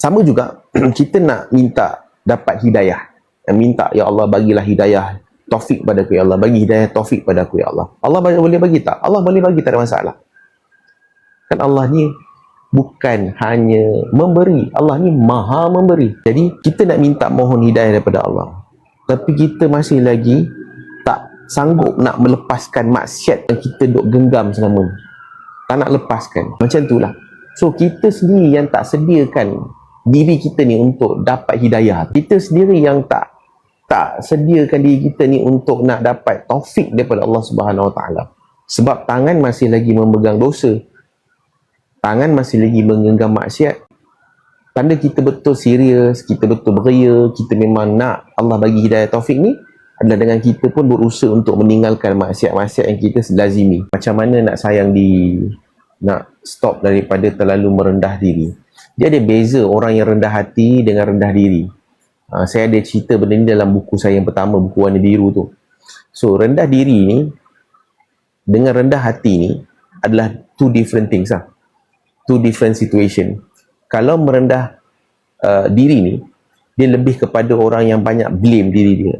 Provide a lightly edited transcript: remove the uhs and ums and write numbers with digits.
Sama juga kita nak minta dapat hidayah. Minta, ya Allah bagilah hidayah taufik padaku, ya Allah bagi hidayah taufik padaku, ya Allah. Allah boleh bagi tak? Allah boleh bagi, tak ada masalah. Kan Allah ni bukan hanya memberi, Allah ni maha memberi. Jadi kita nak minta mohon hidayah daripada Allah, tapi kita masih lagi tak sanggup nak melepaskan maksiat yang kita duk genggam selama ni. Tak nak lepaskan. Macam itulah. So kita sendiri yang tak sediakan diri kita ni untuk dapat hidayah. Kita sendiri yang tak sediakan diri kita ni untuk nak dapat taufik daripada Allah Subhanahu Wa Taala. Sebab tangan masih lagi memegang dosa, tangan masih lagi menggenggam maksiat. Tanda kita betul serius, kita betul beria, kita memang nak Allah bagi hidayah taufik ni adalah dengan kita pun berusaha untuk meninggalkan maksiat-maksiat yang kita lazimi. Macam mana nak sayang diri, nak stop daripada terlalu merendah diri. Dia ada beza orang yang rendah hati dengan rendah diri. Saya ada cerita benda ni dalam buku saya yang pertama, buku Warna Biru tu. So rendah diri ni dengan rendah hati ni adalah two different things lah. Two different situation. Kalau merendah diri ni, dia lebih kepada orang yang banyak blame diri dia.